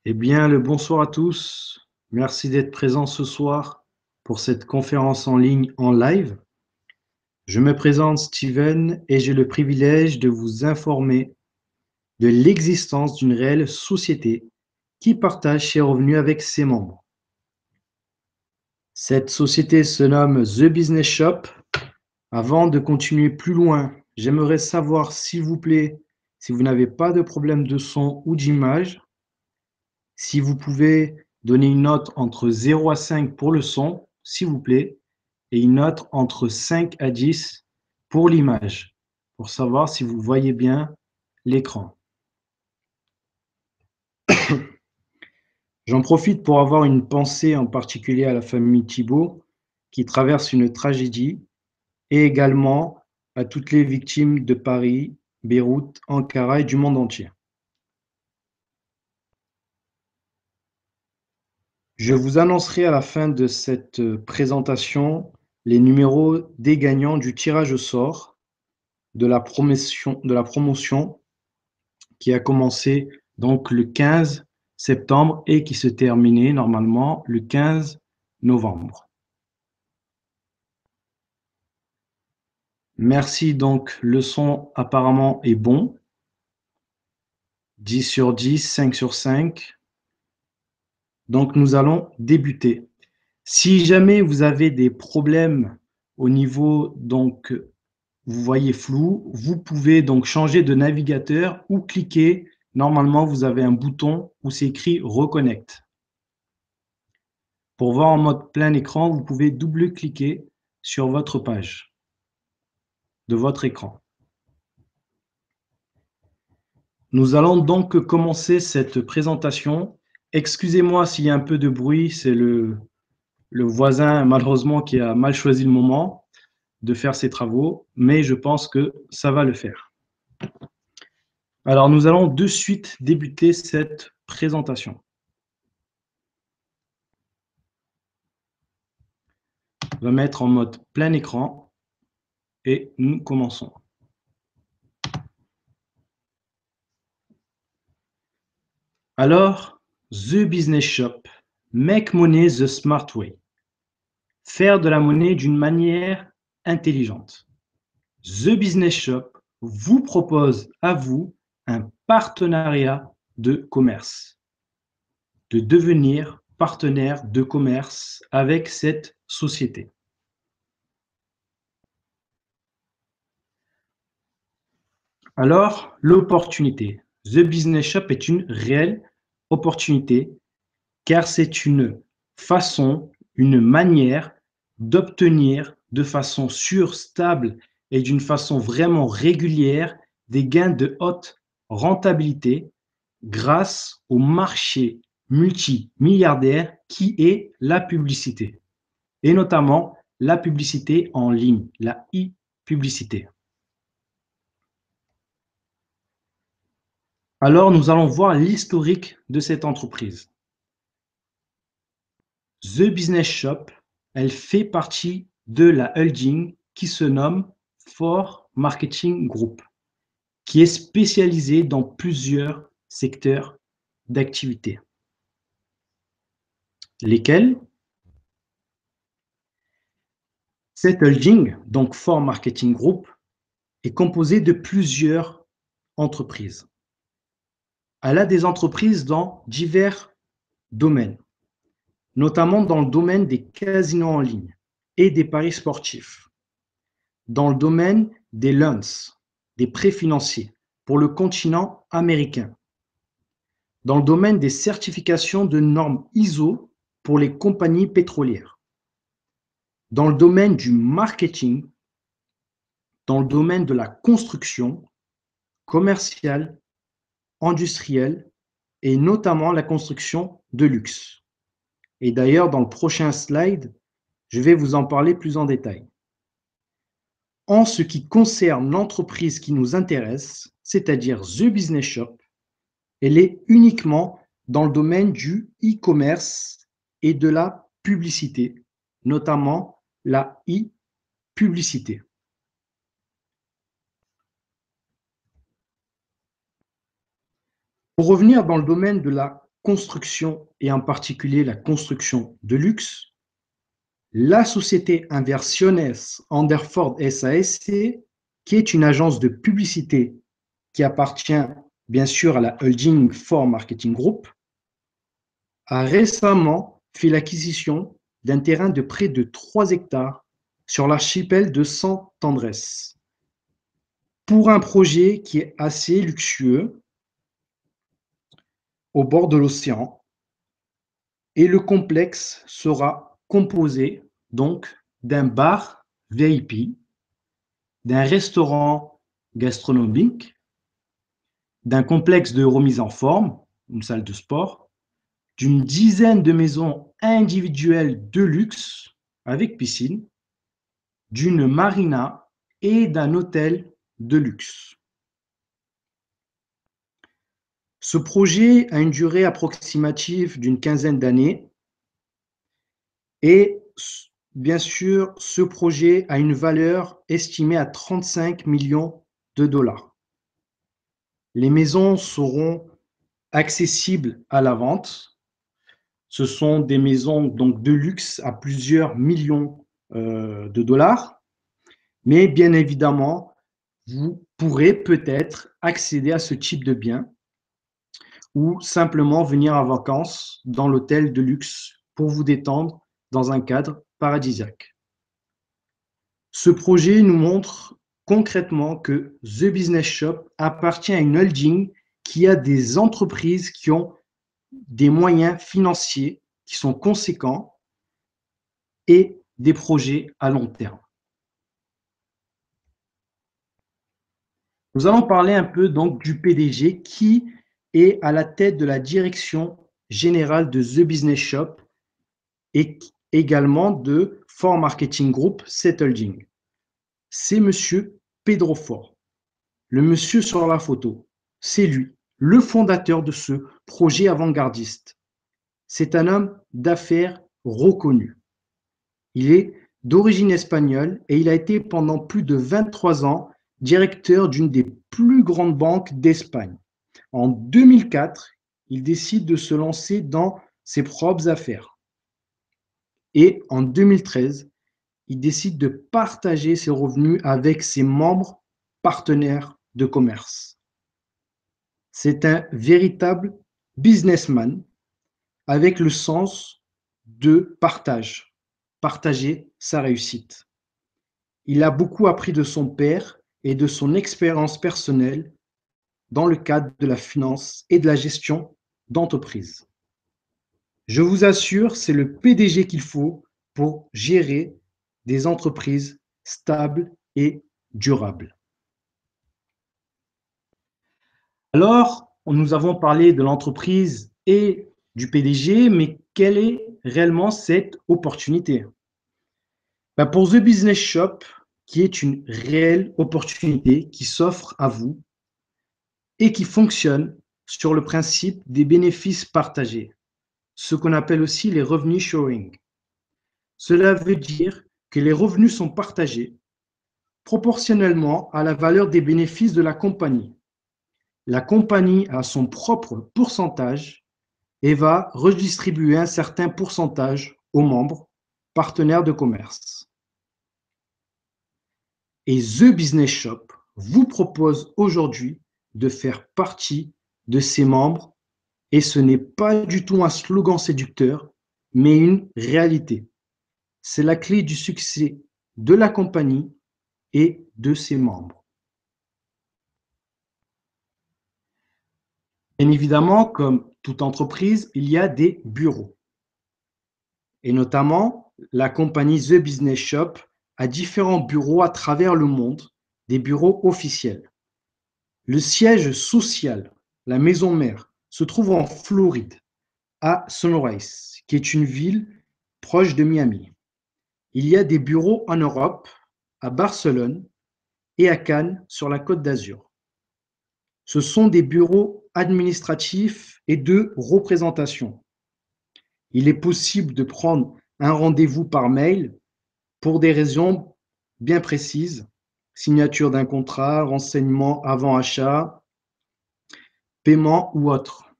Eh bien, le bonsoir à tous. Merci d'être présents ce soir pour cette conférence en ligne en live. Je me présente Steven et j'ai le privilège de vous informer de l'existence d'une réelle société qui partage ses revenus avec ses membres. Cette société se nomme The Business Shop. Avant de continuer plus loin, j'aimerais savoir, s'il vous plaît, si vous n'avez pas de problème de son ou d'image, si vous pouvez donner une note entre 0 à 5 pour le son, s'il vous plaît, et une note entre 5 à 10 pour l'image, pour savoir si vous voyez bien l'écran. J'en profite pour avoir une pensée en particulier à la famille Thibault, qui traverse une tragédie, et également à toutes les victimes de Paris, Beyrouth, Ankara et du monde entier. Je vous annoncerai à la fin de cette présentation les numéros des gagnants du tirage au sort de la promotion qui a commencé donc le 15 septembre et qui se terminait normalement le 15 novembre. Merci, donc le son apparemment est bon. 10 sur 10, 5 sur 5. Donc nous allons débuter. Si jamais vous avez des problèmes au niveau, donc vous voyez flou, vous pouvez donc changer de navigateur ou cliquer. Normalement, vous avez un bouton où c'est écrit Reconnect. Pour voir en mode plein écran, vous pouvez double-cliquer sur votre page de votre écran. Nous allons donc commencer cette présentation. Excusez-moi s'il y a un peu de bruit, c'est le voisin malheureusement qui a mal choisi le moment de faire ses travaux, mais je pense que ça va le faire. Alors nous allons de suite débuter cette présentation. On va mettre en mode plein écran et nous commençons. Alors, The Business Shop, make money the smart way. Faire de la monnaie d'une manière intelligente. The Business Shop vous propose à vous un partenariat de commerce, de devenir partenaire de commerce avec cette société. Alors, l'opportunité. The Business Shop est une réelle opportunité car c'est une façon, une manière d'obtenir de façon sûre, stable et d'une façon vraiment régulière des gains de haute rentabilité grâce au marché multimilliardaire qui est la publicité, et notamment la publicité en ligne, la e-publicité. Alors, nous allons voir l'historique de cette entreprise. The Business Shop, elle fait partie de la holding qui se nomme For Marketing Group, qui est spécialisée dans plusieurs secteurs d'activité. Lesquels? Cette holding, donc For Marketing Group, est composée de plusieurs entreprises. Elle a des entreprises dans divers domaines, notamment dans le domaine des casinos en ligne et des paris sportifs, dans le domaine des loans, des prêts financiers pour le continent américain, dans le domaine des certifications de normes ISO pour les compagnies pétrolières, dans le domaine du marketing, dans le domaine de la construction commerciale, industrielle et notamment la construction de luxe. Et d'ailleurs, dans le prochain slide, je vais vous en parler plus en détail. En ce qui concerne l'entreprise qui nous intéresse, c'est-à-dire The Business Shop, elle est uniquement dans le domaine du e-commerce et de la publicité, notamment la e-publicité. Pour revenir dans le domaine de la construction et en particulier la construction de luxe, la société Inversiones Anderford SASC, qui est une agence de publicité qui appartient bien sûr à la holding For Marketing Group, a récemment fait l'acquisition d'un terrain de près de 3 hectares sur l'archipel de Sant Andrés pour un projet qui est assez luxueux au bord de l'océan, et le complexe sera composé donc d'un bar VIP, d'un restaurant gastronomique, d'un complexe de remise en forme, une salle de sport, d'une dizaine de maisons individuelles de luxe avec piscine, d'une marina et d'un hôtel de luxe. Ce projet a une durée approximative d'une quinzaine d'années et bien sûr, ce projet a une valeur estimée à 35 millions de dollars. Les maisons seront accessibles à la vente. Ce sont des maisons donc de luxe à plusieurs millions de dollars, mais bien évidemment, vous pourrez peut-être accéder à ce type de bien ou simplement venir en vacances dans l'hôtel de luxe pour vous détendre dans un cadre paradisiaque. Ce projet nous montre concrètement que The Business Shop appartient à une holding qui a des entreprises qui ont des moyens financiers qui sont conséquents et des projets à long terme. Nous allons parler un peu donc du PDG qui est à la tête de la direction générale de The Business Shop et également de For Marketing Group, cette holding. C'est monsieur Pedro Fort, le monsieur sur la photo. C'est lui, le fondateur de ce projet avant-gardiste. C'est un homme d'affaires reconnu. Il est d'origine espagnole et il a été pendant plus de 23 ans directeur d'une des plus grandes banques d'Espagne. En 2004, il décide de se lancer dans ses propres affaires. Et en 2013, il décide de partager ses revenus avec ses membres partenaires de commerce. C'est un véritable businessman avec le sens de partage, partager sa réussite. Il a beaucoup appris de son père et de son expérience personnelle dans le cadre de la finance et de la gestion d'entreprise. Je vous assure, c'est le PDG qu'il faut pour gérer des entreprises stables et durables. Alors, nous avons parlé de l'entreprise et du PDG, mais quelle est réellement cette opportunité? Pour The Business Shop, qui est une réelle opportunité qui s'offre à vous et qui fonctionne sur le principe des bénéfices partagés, ce qu'on appelle aussi les revenus sharing. Cela veut dire que les revenus sont partagés proportionnellement à la valeur des bénéfices de la compagnie. La compagnie a son propre pourcentage et va redistribuer un certain pourcentage aux membres partenaires de commerce. Et The Business Shop vous propose aujourd'hui de faire partie de ces membres, et ce n'est pas du tout un slogan séducteur, mais une réalité. C'est la clé du succès de la compagnie et de ses membres. Bien évidemment, comme toute entreprise, il y a des bureaux. Et notamment, la compagnie The Business Shop a différents bureaux à travers le monde, des bureaux officiels. Le siège social, la maison mère, se trouve en Floride, à Sunrise, qui est une ville proche de Miami. Il y a des bureaux en Europe, à Barcelone et à Cannes, sur la Côte d'Azur. Ce sont des bureaux administratifs et de représentation. Il est possible de prendre un rendez-vous par mail pour des raisons bien précises, signature d'un contrat, renseignement avant achat, paiement ou autre.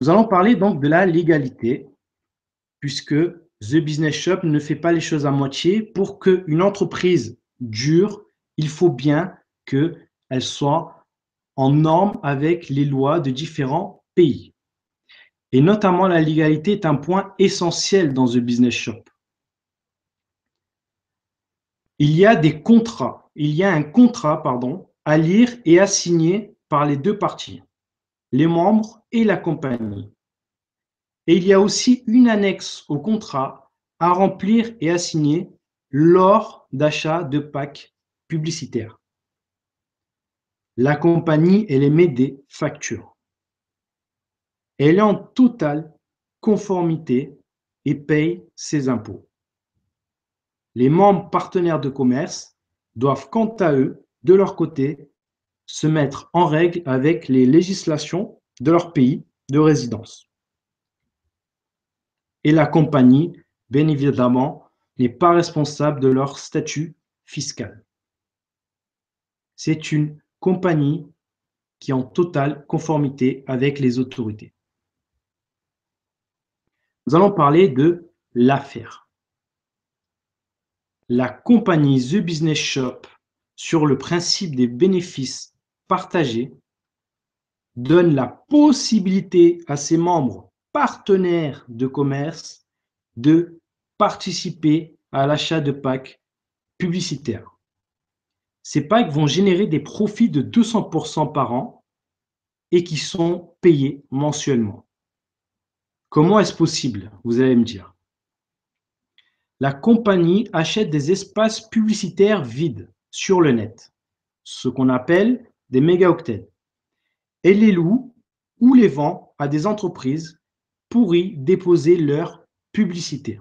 Nous allons parler donc de la légalité, puisque The Business Shop ne fait pas les choses à moitié. Pour qu'une entreprise dure, il faut bien qu'elle soit en norme avec les lois de différents pays. Et notamment, la légalité est un point essentiel dans The Business Shop. Il y a un contrat, à lire et à signer par les deux parties, les membres et la compagnie. Et il y a aussi une annexe au contrat à remplir et à signer lors d'achat de packs publicitaires. La compagnie, elle émet des factures. Elle est en totale conformité et paye ses impôts. Les membres partenaires de commerce doivent, quant à eux, de leur côté, se mettre en règle avec les législations de leur pays de résidence. Et la compagnie, bien évidemment, n'est pas responsable de leur statut fiscal. C'est une compagnie qui est en totale conformité avec les autorités. Nous allons parler de l'affaire. La compagnie The Business Shop, sur le principe des bénéfices partagés, donne la possibilité à ses membres partenaires de commerce de participer à l'achat de packs publicitaires. Ces packs vont générer des profits de 200% par an et qui sont payés mensuellement. Comment est-ce possible, vous allez me dire? La compagnie achète des espaces publicitaires vides sur le net, ce qu'on appelle des mégaoctets, et les loue ou les vend à des entreprises pour y déposer leur publicité.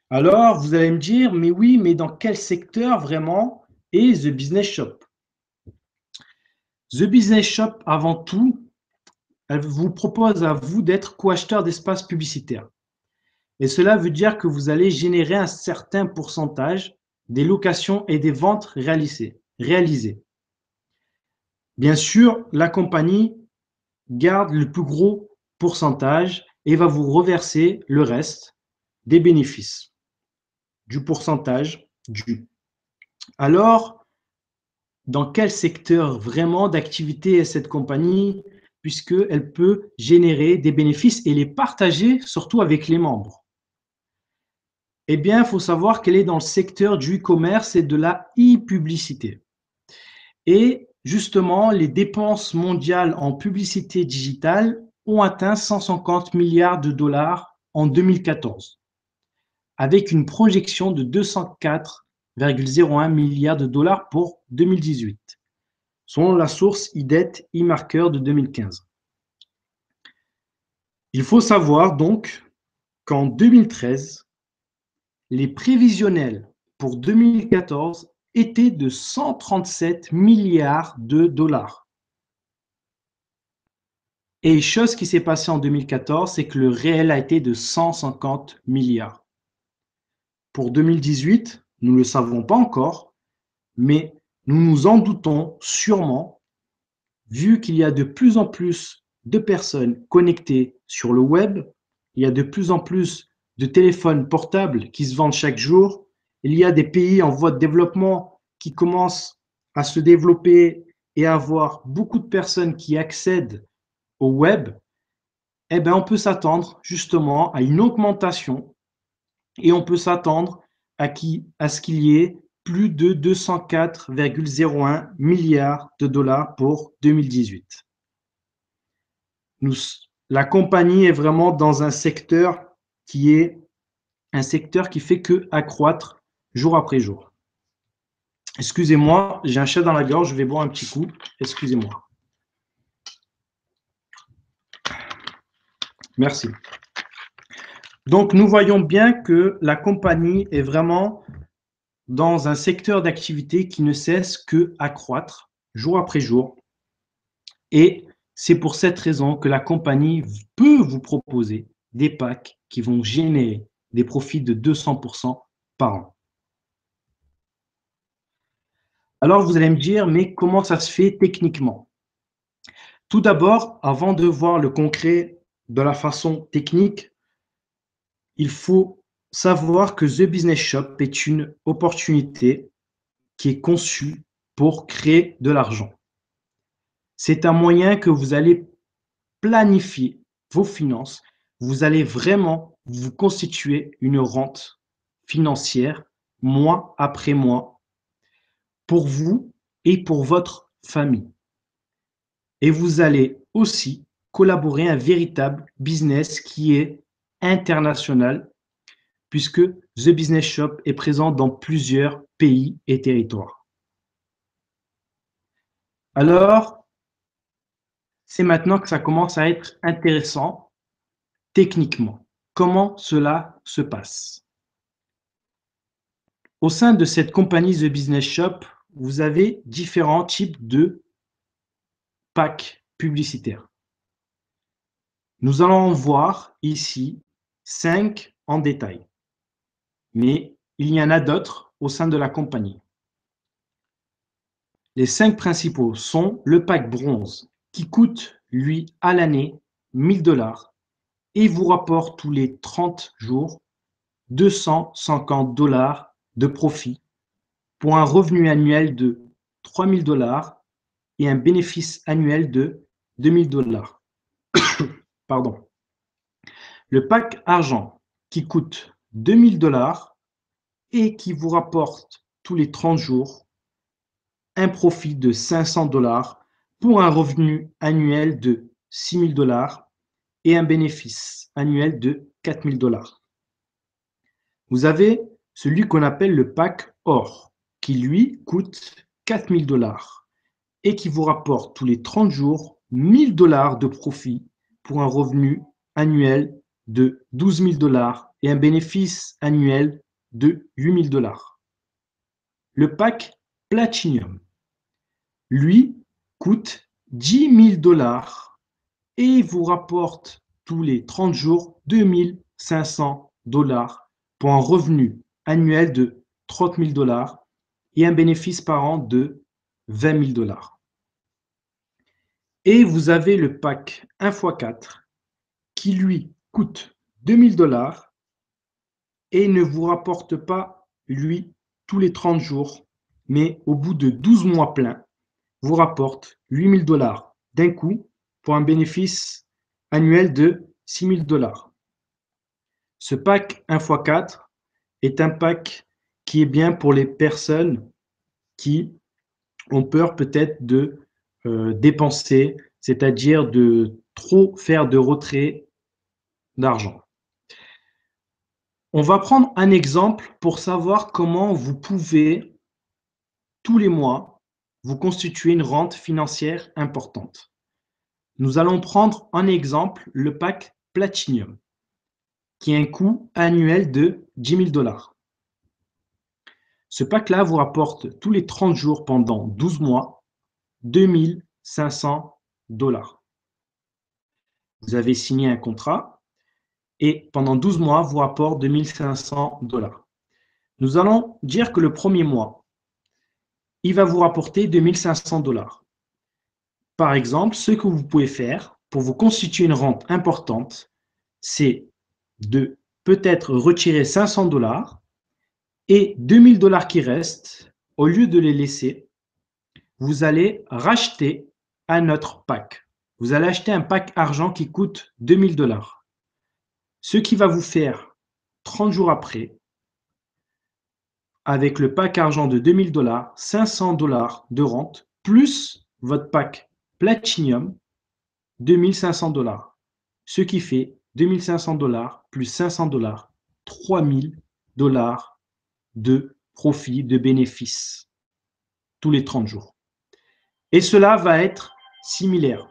Alors, vous allez me dire, mais oui, mais dans quel secteur vraiment est The Business Shop? The Business Shop, avant tout, elle vous propose à vous d'être co-acheteur d'espaces publicitaires. Et cela veut dire que vous allez générer un certain pourcentage des locations et des ventes réalisées. Bien sûr, la compagnie garde le plus gros pourcentage et va vous reverser le reste des bénéfices du pourcentage dû. Alors, dans quel secteur vraiment d'activité est cette compagnie, puisqu'elle peut générer des bénéfices et les partager surtout avec les membres? Eh bien, il faut savoir qu'elle est dans le secteur du e-commerce et de la e-publicité. Et justement, les dépenses mondiales en publicité digitale ont atteint 150 milliards de dollars en 2014, avec une projection de 204,01 milliards de dollars pour 2018, selon la source IDET eMarketer de 2015. Il faut savoir donc qu'en 2013, les prévisionnels pour 2014 étaient de 137 milliards de dollars. Et chose qui s'est passée en 2014, c'est que le réel a été de 150 milliards. Pour 2018, nous ne le savons pas encore, mais nous nous en doutons sûrement, vu qu'il y a de plus en plus de personnes connectées sur le web, il y a de plus en plus de téléphones portables qui se vendent chaque jour, il y a des pays en voie de développement qui commencent à se développer et à avoir beaucoup de personnes qui accèdent au web, eh bien, on peut s'attendre justement à une augmentation et on peut s'attendre à ce qu'il y ait plus de 204,01 milliards de dollars pour 2018. La compagnie est vraiment dans un secteur qui fait que accroître jour après jour. Excusez-moi, j'ai un chat dans la gorge, je vais boire un petit coup. Excusez-moi. Merci. Donc, nous voyons bien que la compagnie est vraiment dans un secteur d'activité qui ne cesse que accroître jour après jour. Et c'est pour cette raison que la compagnie peut vous proposer des packs qui vont générer des profits de 200% par an. Alors, vous allez me dire, mais comment ça se fait techniquement? Tout d'abord, avant de voir le concret de la façon technique, il faut savoir que The Business Shop est une opportunité qui est conçue pour créer de l'argent. C'est un moyen que vous allez planifier vos finances. Vous allez vraiment vous constituer une rente financière mois après mois pour vous et pour votre famille. Et vous allez aussi collaborer un véritable business qui est international puisque The Business Shop est présent dans plusieurs pays et territoires. Alors, c'est maintenant que ça commence à être intéressant techniquement. Comment cela se passe? Au sein de cette compagnie The Business Shop, vous avez différents types de packs publicitaires. Nous allons voir ici 5 en détail, mais il y en a d'autres au sein de la compagnie. Les 5 principaux sont le pack bronze qui coûte, lui, à l'année 1 000 $ et vous rapporte tous les 30 jours 250 $ de profit pour un revenu annuel de 3 000 $ et un bénéfice annuel de 2 000 $. Pardon. Le pack argent qui coûte 2 000 $ et qui vous rapporte tous les 30 jours un profit de 500 $ pour un revenu annuel de 6 000 $ et un bénéfice annuel de 4 000 $. Vous avez celui qu'on appelle le pack or, qui lui coûte 4 000 $ et qui vous rapporte tous les 30 jours 1 000 $ de profit pour un revenu annuel de 12 000 $ et un bénéfice annuel de 8 000 $. Le pack Platinum, lui, coûte 10 000 $ et vous rapporte tous les 30 jours 2 500 $ pour un revenu annuel de 30 000 $ et un bénéfice par an de 20 000 $. Et vous avez le pack 1x4 qui lui coûte 2 000 $ et ne vous rapporte pas, lui, tous les 30 jours, mais au bout de 12 mois pleins, vous rapporte 8 000 $ d'un coup pour un bénéfice annuel de 6 000 $. Ce pack 1x4 est un pack qui est bien pour les personnes qui ont peur peut-être de dépenser, c'est-à-dire de trop faire de retrait d'argent. On va prendre un exemple pour savoir comment vous pouvez, tous les mois, vous constituer une rente financière importante. Nous allons prendre en exemple le pack Platinum, qui a un coût annuel de 10 000 $. Ce pack-là vous rapporte tous les 30 jours pendant 12 mois 2 500 $. Vous avez signé un contrat et pendant 12 mois vous rapporte 2 500 $. Nous allons dire que le premier mois, il va vous rapporter 2 500 $. Par exemple, ce que vous pouvez faire pour vous constituer une rente importante, c'est de peut-être retirer 500 $ et 2 000 $ qui restent, au lieu de les laisser, vous allez racheter un autre pack. Vous allez acheter un pack argent qui coûte 2 000 $. Ce qui va vous faire 30 jours après, avec le pack argent de 2 000 $, 500 $ de rente, plus votre pack Platinum, 2 500 $. Ce qui fait 2 500 $ plus 500 $, 3 000 $ de profit, de bénéfice tous les 30 jours. Et cela va être similaire.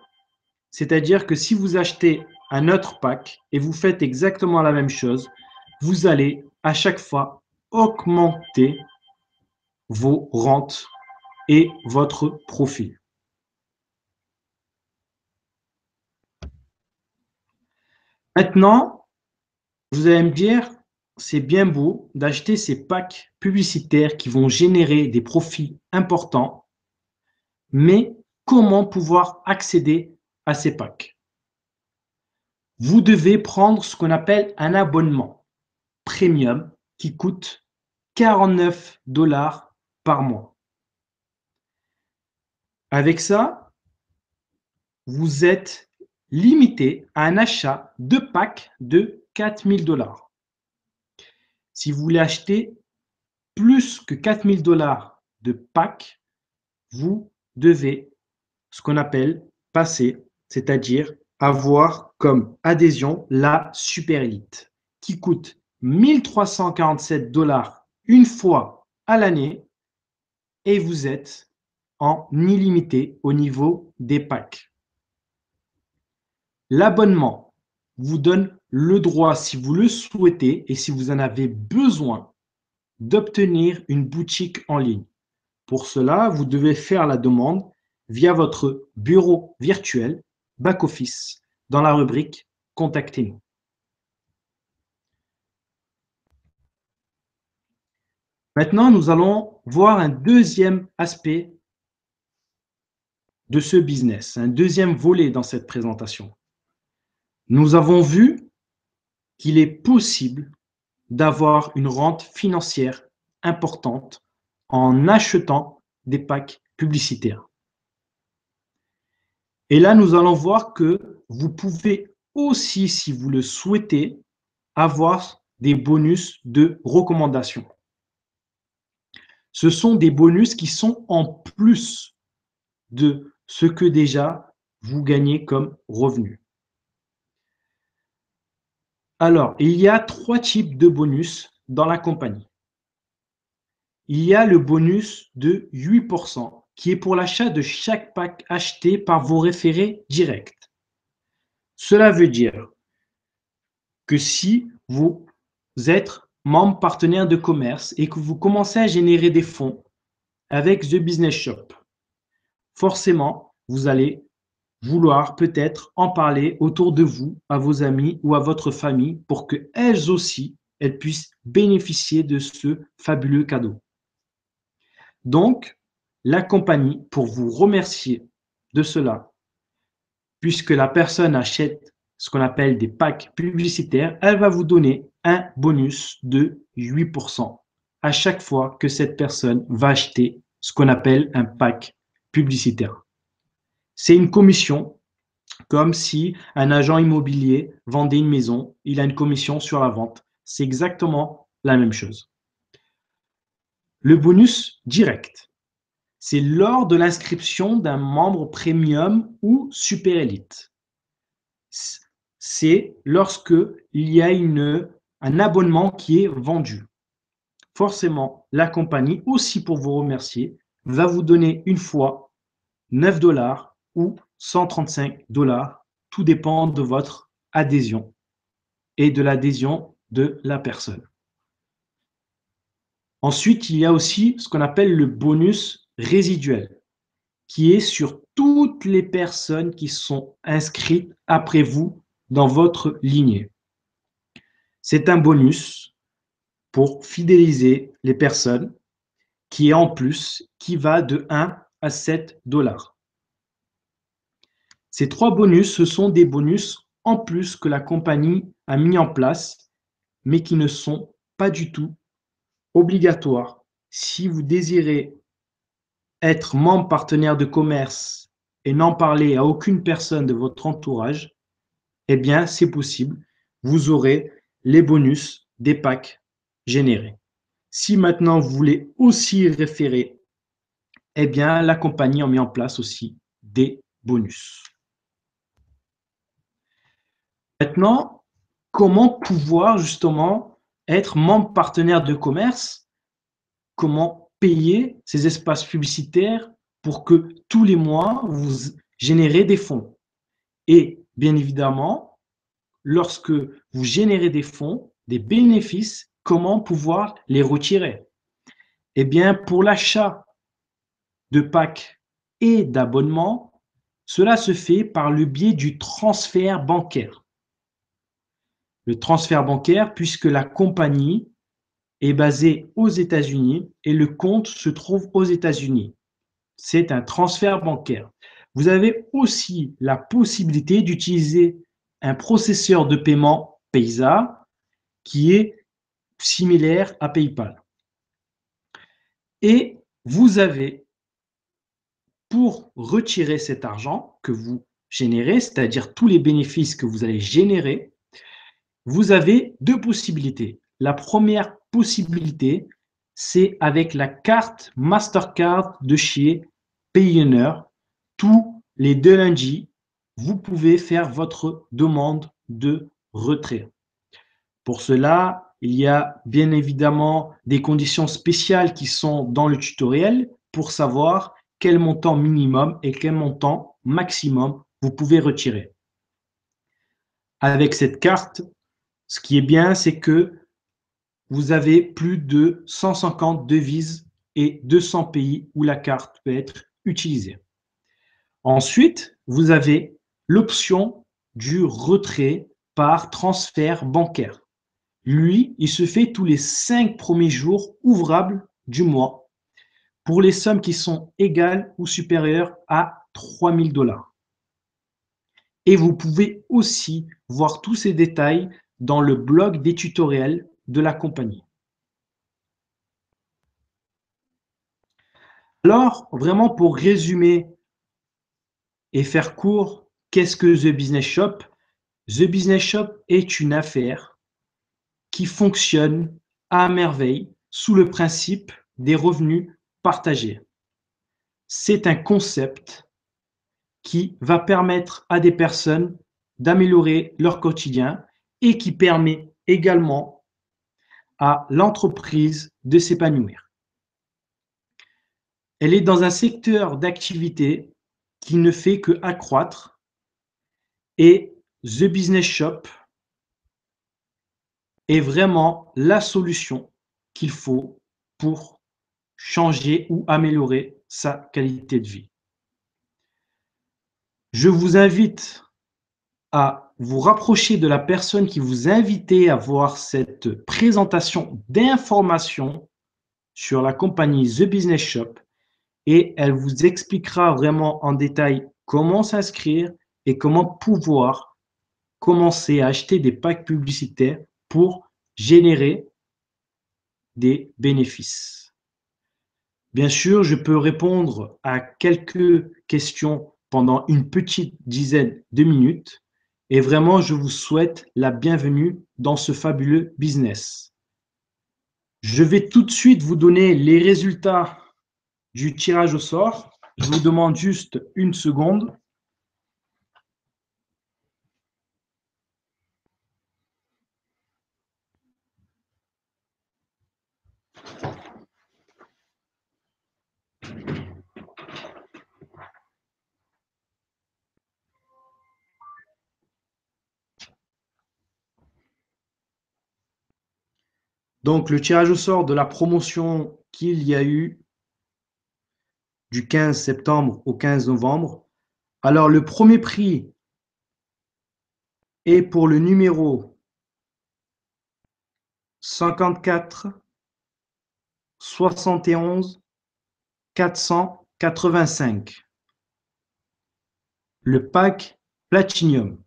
C'est-à-dire que si vous achetez un autre pack et vous faites exactement la même chose, vous allez à chaque fois augmenter vos rentes et votre profit. Maintenant, vous allez me dire, c'est bien beau d'acheter ces packs publicitaires qui vont générer des profits importants, mais comment pouvoir accéder à ces packs? Vous devez prendre ce qu'on appelle un abonnement premium qui coûte 49 $ par mois. Avec ça, vous êtes limité à un achat de packs de 4 000 $. Si vous voulez acheter plus que 4 000 $ de packs, vous devez ce qu'on appelle passer, c'est-à-dire avoir comme adhésion la Super Elite, qui coûte 1 347 $ une fois à l'année et vous êtes en illimité au niveau des packs. L'abonnement vous donne le droit, si vous le souhaitez et si vous en avez besoin, d'obtenir une boutique en ligne. Pour cela, vous devez faire la demande via votre bureau virtuel back-office dans la rubrique Contactez-nous. Maintenant, nous allons voir un deuxième aspect de ce business, un deuxième volet dans cette présentation. Nous avons vu qu'il est possible d'avoir une rente financière importante en achetant des packs publicitaires. Et là, nous allons voir que vous pouvez aussi, si vous le souhaitez, avoir des bonus de recommandation. Ce sont des bonus qui sont en plus de ce que déjà vous gagnez comme revenu. Alors, il y a 3 types de bonus dans la compagnie. Il y a le bonus de 8% qui est pour l'achat de chaque pack acheté par vos référés directs. Cela veut dire que si vous êtes membre partenaire de commerce et que vous commencez à générer des fonds avec The Business Shop, forcément, vous allez vouloir peut-être en parler autour de vous, à vos amis ou à votre famille pour qu'elles aussi, elles puissent bénéficier de ce fabuleux cadeau. Donc, la compagnie, pour vous remercier de cela, puisque la personne achète ce qu'on appelle des packs publicitaires, elle va vous donner un bonus de 8% à chaque fois que cette personne va acheter ce qu'on appelle un pack publicitaire. C'est une commission, comme si un agent immobilier vendait une maison, il a une commission sur la vente. C'est exactement la même chose. Le bonus direct, c'est lors de l'inscription d'un membre premium ou super élite. C'est lorsque il y a un abonnement qui est vendu. Forcément, la compagnie, aussi pour vous remercier, va vous donner une fois 9 $ ou 135 $. Tout dépend de votre adhésion et de l'adhésion de la personne. Ensuite, il y a aussi ce qu'on appelle le bonus résiduel, qui est sur toutes les personnes qui sont inscrites après vous dans votre lignée. C'est un bonus pour fidéliser les personnes qui est en plus, qui va de 1 à 7 $. Ces 3 bonus, ce sont des bonus en plus que la compagnie a mis en place, mais qui ne sont pas du tout obligatoires. Si vous désirez être membre partenaire de commerce et n'en parler à aucune personne de votre entourage, eh bien, c'est possible. Vous aurez les bonus des packs générés. Si maintenant vous voulez aussi référer, eh bien, la compagnie a mis en place aussi des bonus. Maintenant, comment pouvoir justement être membre partenaire de commerce? Comment payer ces espaces publicitaires pour que tous les mois, vous générez des fonds? Et bien évidemment, lorsque vous générez des fonds, des bénéfices, comment pouvoir les retirer? Eh bien, pour l'achat de packs et d'abonnements, cela se fait par le biais du transfert bancaire. le transfert bancaire puisque la compagnie est basée aux États-Unis et le compte se trouve aux États-Unis. C'est un transfert bancaire. Vous avez aussi la possibilité d'utiliser un processeur de paiement Paysa qui est similaire à PayPal. Et vous avez, pour retirer cet argent que vous générez, c'est-à-dire tous les bénéfices que vous allez générer, vous avez deux possibilités. La première possibilité, c'est avec la carte Mastercard de chez Payoneer. Tous les 2 lundis, vous pouvez faire votre demande de retrait. Pour cela, il y a bien évidemment des conditions spéciales qui sont dans le tutoriel pour savoir quel montant minimum et quel montant maximum vous pouvez retirer. Avec cette carte, ce qui est bien, c'est que vous avez plus de 150 devises et 200 pays où la carte peut être utilisée. Ensuite, vous avez l'option du retrait par transfert bancaire. Lui, il se fait tous les 5 premiers jours ouvrables du mois pour les sommes qui sont égales ou supérieures à 3 000 $. Et vous pouvez aussi voir tous ces détails dans le blog des tutoriels de la compagnie. Alors, vraiment pour résumer et faire court, qu'est-ce que The Business Shop? The Business Shop est une affaire qui fonctionne à merveille sous le principe des revenus partagés. C'est un concept qui va permettre à des personnes d'améliorer leur quotidien et qui permet également à l'entreprise de s'épanouir. Elle est dans un secteur d'activité qui ne fait que accroître et The Business Shop est vraiment la solution qu'il faut pour changer ou améliorer sa qualité de vie. Je vous invite à vous rapprocher de la personne qui vous a invité à voir cette présentation d'informations sur la compagnie The Business Shop et elle vous expliquera vraiment en détail comment s'inscrire et comment pouvoir commencer à acheter des packs publicitaires pour générer des bénéfices. Bien sûr, je peux répondre à quelques questions pendant une petite dizaine de minutes et vraiment, je vous souhaite la bienvenue dans ce fabuleux business. Je vais tout de suite vous donner les résultats du tirage au sort. Je vous demande juste une seconde. Donc, le tirage au sort de la promotion qu'il y a eu du 15 septembre au 15 novembre. Alors, le premier prix est pour le numéro 54 71 485. Le pack Platinum.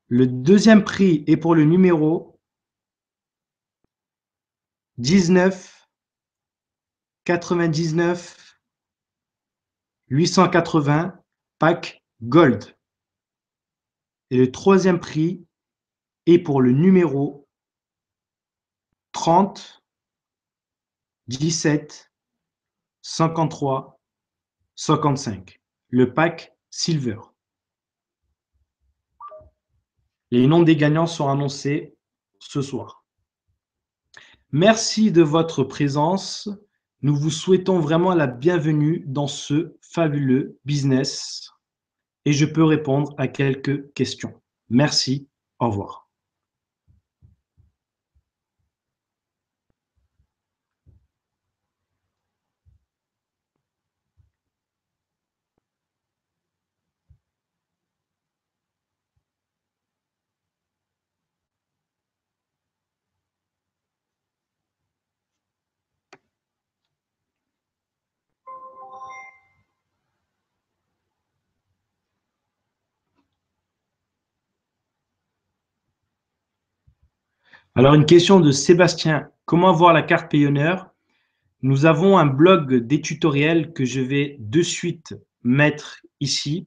Le deuxième prix est pour le numéro 19 99 880 pack Gold. Et le troisième prix est pour le numéro 30 17 53 55. Le pack Silver. Les noms des gagnants sont annoncés ce soir. Merci de votre présence. Nous vous souhaitons vraiment la bienvenue dans ce fabuleux business et je peux répondre à quelques questions. Merci. Au revoir. Alors, une question de Sébastien. Comment avoir la carte payonneur? Nous avons un blog des tutoriels que je vais de suite mettre ici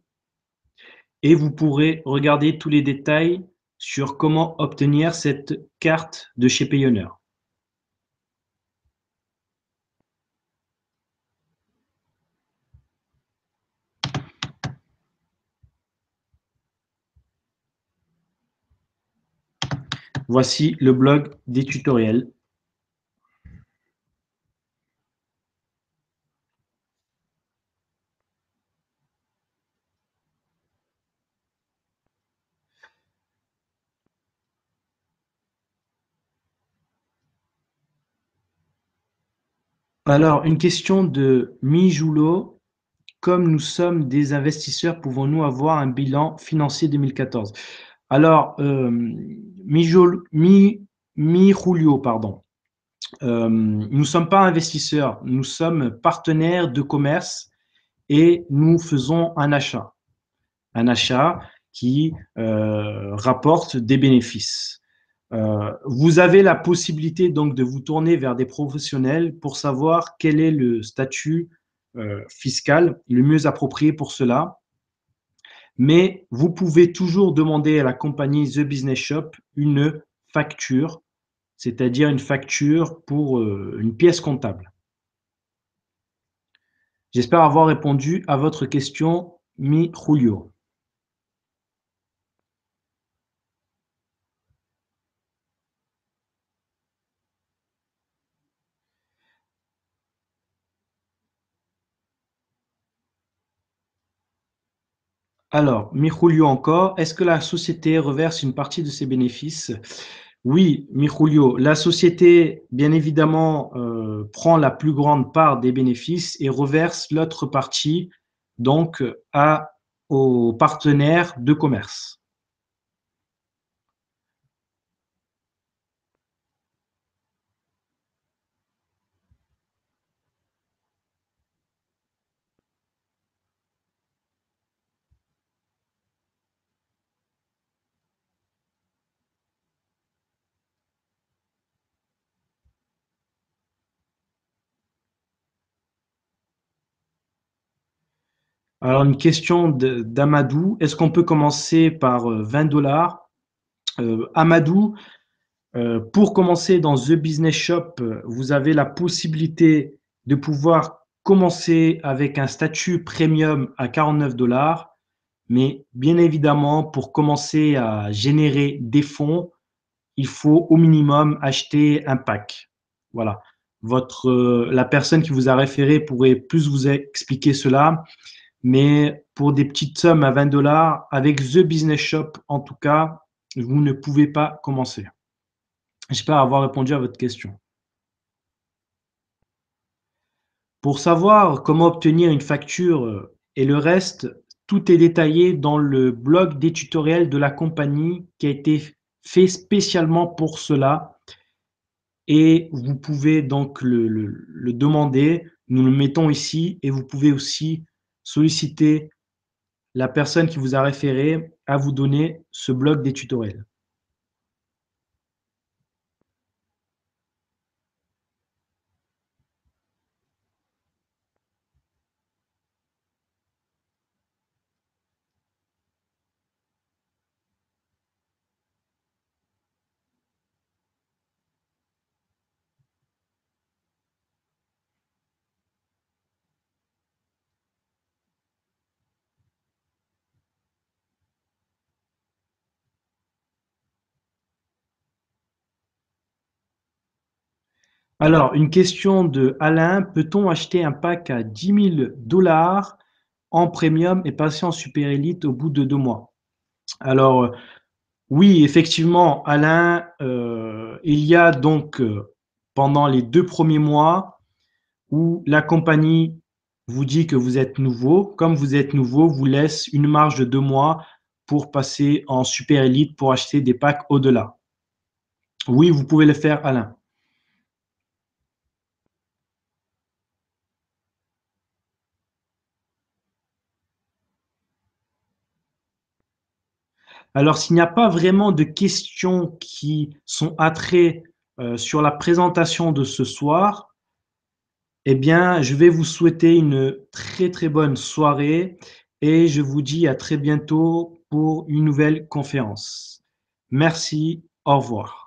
et vous pourrez regarder tous les détails sur comment obtenir cette carte de chez Payonneur. Voici le blog des tutoriels. Alors, une question de Mijoulot. Comme nous sommes des investisseurs, pouvons-nous avoir un bilan financier 2014? Alors, Julio, pardon. Nous ne sommes pas investisseurs, nous sommes partenaires de commerce et nous faisons un achat. Un achat qui rapporte des bénéfices. Vous avez la possibilité donc de vous tourner vers des professionnels pour savoir quel est le statut fiscal le mieux approprié pour cela. Mais vous pouvez toujours demander à la compagnie The Business Shop une facture, c'est-à-dire une facture pour une pièce comptable. J'espère avoir répondu à votre question, mi Julio. Alors, mi Julio encore, est-ce que la société reverse une partie de ses bénéfices? Oui, mi Julio, la société, bien évidemment, prend la plus grande part des bénéfices et reverse l'autre partie donc aux partenaires de commerce. Alors, une question d'Amadou. Est-ce qu'on peut commencer par 20 $? Amadou, pour commencer dans The Business Shop, vous avez la possibilité de pouvoir commencer avec un statut premium à 49 $. Mais bien évidemment, pour commencer à générer des fonds, il faut au minimum acheter un pack. Voilà. La personne qui vous a référé pourrait plus vous expliquer cela. Mais pour des petites sommes à 20 $, avec The Business Shop, en tout cas, vous ne pouvez pas commencer. J'espère avoir répondu à votre question. Pour savoir comment obtenir une facture et le reste, tout est détaillé dans le blog des tutoriels de la compagnie qui a été fait spécialement pour cela. Et vous pouvez donc le demander. Nous le mettons ici et vous pouvez aussi solliciter la personne qui vous a référé à vous donner ce blog des tutoriels. Alors, une question de Alain. Peut-on acheter un pack à 10 000 $ en premium et passer en super élite au bout de 2 mois? Alors, oui, effectivement, Alain, il y a donc pendant les 2 premiers mois où la compagnie vous dit que vous êtes nouveau. Comme vous êtes nouveau, vous laisse une marge de 2 mois pour passer en super élite pour acheter des packs au-delà. Oui, vous pouvez le faire, Alain. Alors, s'il n'y a pas vraiment de questions qui sont attrées sur la présentation de ce soir, eh bien, je vais vous souhaiter une très très bonne soirée et je vous dis à très bientôt pour une nouvelle conférence. Merci, au revoir.